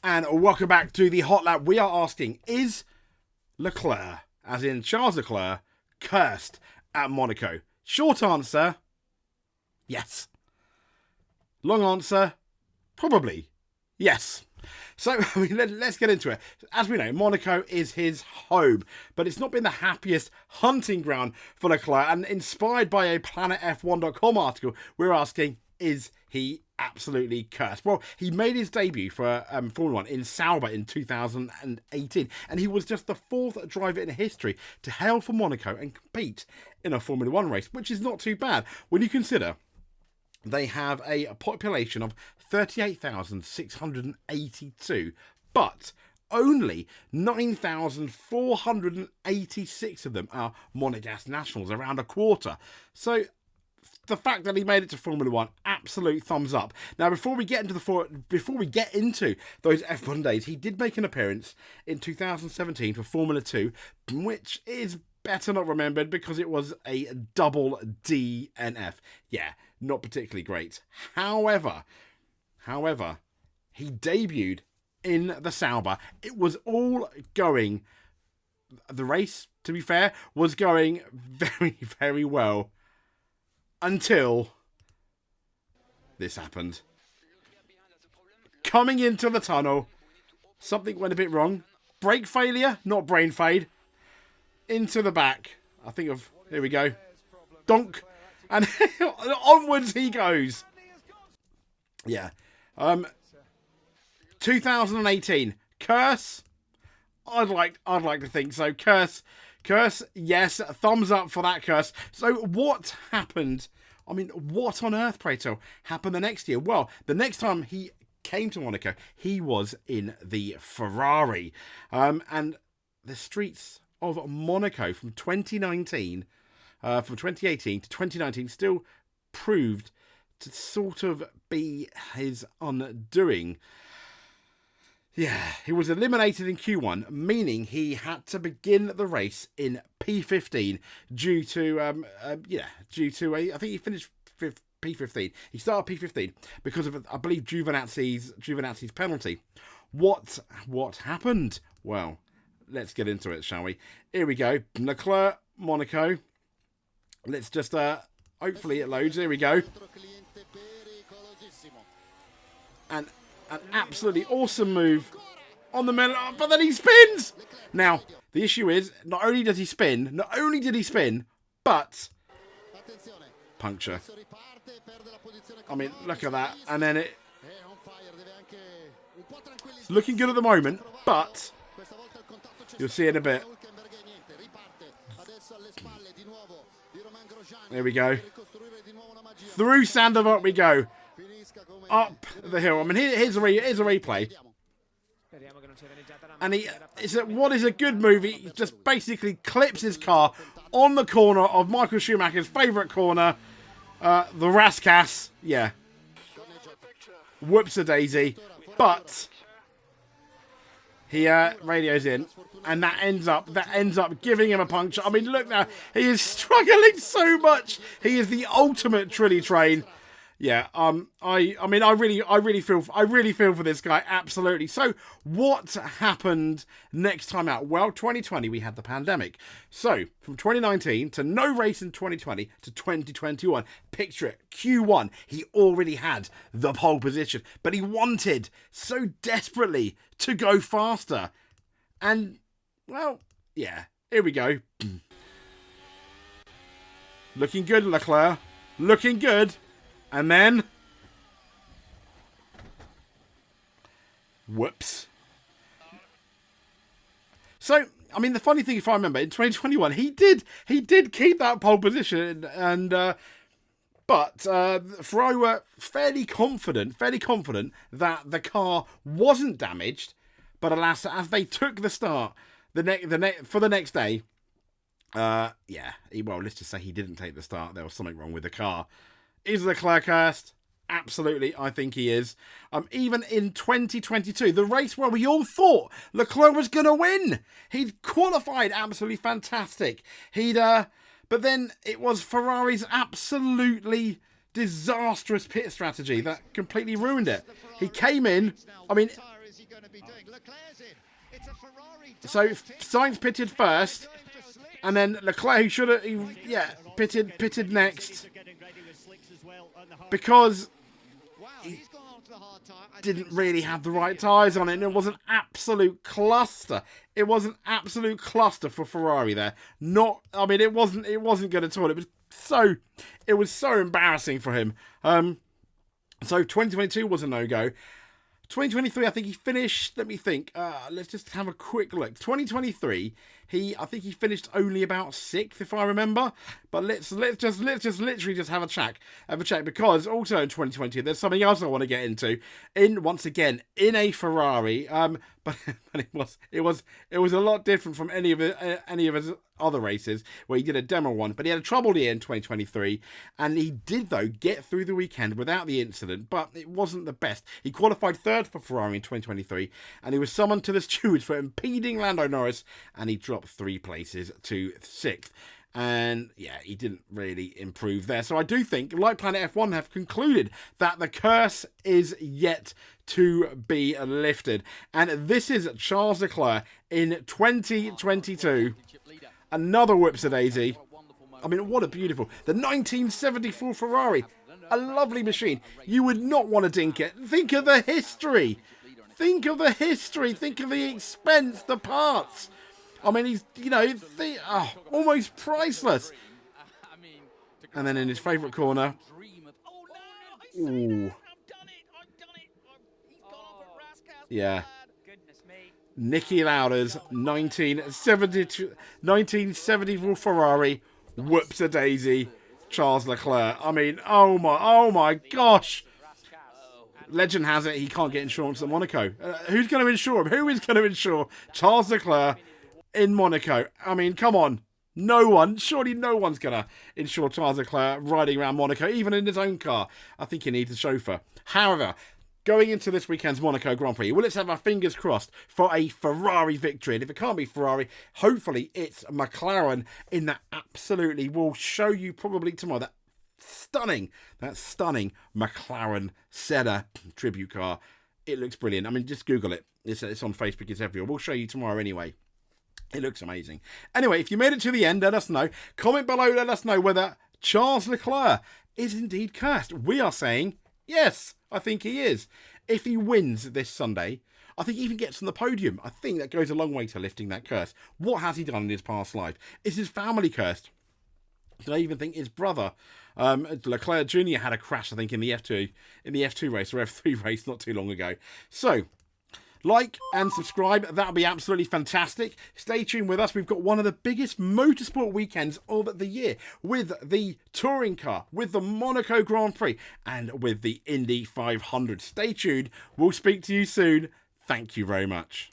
And welcome back to the Hot Lap. We are asking, is Leclerc, as in Charles Leclerc, cursed at Monaco? Short answer, yes. Long answer, probably yes. So, let's get into it. As we know, Monaco is his home, but it's not been the happiest hunting ground for Leclerc. And inspired by a PlanetF1.com article, we're asking, is he absolutely cursed? Well, he made his debut for Formula 1 in Sauber in 2018, and he was just the fourth driver in history to hail from Monaco and compete in a Formula 1 race, which is not too bad when you consider they have a population of 38,682, but only 9,486 of them are Monegasque nationals, around a quarter. So the fact that he made it to Formula 1, absolute thumbs up. Now, before we get into those F1 days, he did make an appearance in 2017 for Formula 2, which is better not remembered because it was a double DNF. Yeah, not particularly great. However, he debuted in the Sauber. It was all going, the race, to be fair, was going very, very well until this happened. Coming into the tunnel, something went a bit wrong. Brake failure, not brain fade. Into the back. I think of, here we go. Donk. And onwards he goes. Yeah. 2018. Curse? I'd like to think so. Curse, yes. Thumbs up for that curse. So what happened? I mean, what on earth, pray tell, happened the next year? Well, the next time he came to Monaco, he was in the Ferrari. And the streets of Monaco from 2018 to 2019 still proved to sort of be his undoing. Yeah, he was eliminated in Q1, meaning he had to begin the race in P15 due to I think he finished P15. He started P15 because of, I believe, Giovinazzi's penalty. What happened? Well, let's get into it, shall we? Here we go. Leclerc, Monaco. Let's just, hopefully it loads. Here we go. And an absolutely awesome move on the middle, but then he spins! Now, the issue is, not only did he spin, but puncture. I mean, look at that. And then it's looking good at the moment, but you'll see in a bit. There we go. Through Sandoval we go. Up the hill. I mean, here's a replay. And what is a good move? He just basically clips his car on the corner of Michael Schumacher's favourite corner. The Rascasse. Yeah. Whoops-a-daisy. But he radios in, and that ends up giving him a puncture. I mean, look now, he is struggling so much. He is the ultimate Trilly train. Yeah, I really feel for this guy, absolutely. So, what happened next time out? Well, 2020 we had the pandemic. So, from 2019 to no race in 2020 to 2021, picture it, Q1, he already had the pole position, but he wanted so desperately to go faster. And, well, yeah, here we go. Looking good, Leclerc. Looking good. And then, whoops. So, I mean, the funny thing, if I remember, in 2021, he did keep that pole position, and but Ferrari were fairly confident that the car wasn't damaged. But alas, as they took the start for the next day, well, let's just say he didn't take the start. There was something wrong with the car. Is Leclerc cursed? Absolutely, I think he is. Even in 2022, the race where we all thought Leclerc was going to win. He'd qualified absolutely fantastic. But then it was Ferrari's absolutely disastrous pit strategy that completely ruined it. He came in, I mean, So Sainz pitted first, and then Leclerc, who should have, pitted next, because he didn't really have the right tyres on it, and it was an absolute cluster. It was an absolute cluster for Ferrari there. It wasn't good at all. It was so embarrassing for him. So 2022 was a no-go. 2023, I think he finished, let me think, let's just have a quick look. 2023, I think he finished only about 6th, if I remember. But let's just literally just have a check, because also in 2020, there's something else I want to get into. Once again, in a Ferrari, but it was a lot different from any of his other races where he did a demo one, but he had a troubled year in 2023, and he did though get through the weekend without the incident, but it wasn't the best. He qualified 3rd for Ferrari in 2023, and he was summoned to the stewards for impeding Lando Norris, and he dropped 3 places to 6th. And yeah, he didn't really improve there. So I do think, like Planet F1 have concluded, that the curse is yet to be lifted. And this is Charles Leclerc in 2022. Another whoops-a-daisy. I mean, what a beautiful... The 1974 Ferrari. A lovely machine. You would not want to dink it. Think of the history. Think of the history. Think of the expense, the parts. I mean, he's, almost priceless. And then in his favourite corner. Ooh. Yeah. Niki Lauda's 1974 Ferrari, whoops-a-daisy, Charles Leclerc. I mean, oh my gosh. Legend has it he can't get insurance at Monaco. Who's going to insure him? Who is going to insure Charles Leclerc in Monaco? I mean, come on. No one. Surely no one's going to insure Charles Leclerc riding around Monaco, even in his own car. I think he needs a chauffeur. However, going into this weekend's Monaco Grand Prix, well, let's have our fingers crossed for a Ferrari victory. And if it can't be Ferrari, hopefully it's McLaren in that absolutely, we'll show you probably tomorrow, that stunning McLaren Senna tribute car. It looks brilliant. I mean, just Google it. It's on Facebook, it's everywhere. We'll show you tomorrow anyway. It looks amazing. Anyway, if you made it to the end, let us know. Comment below, let us know whether Charles Leclerc is indeed cursed. We are saying yes. I think he is. If he wins this Sunday, I think he even gets on the podium. I think that goes a long way to lifting that curse. What has he done in his past life? Is his family cursed? Do I even think his brother, Leclerc Jr. had a crash, I think, in the F2 race, or F3 race not too long ago. So, like and subscribe. That'll be absolutely fantastic. Stay tuned with us. We've got one of the biggest motorsport weekends of the year with the touring car, with the Monaco Grand Prix, and with the Indy 500. Stay tuned. We'll speak to you soon. Thank you very much.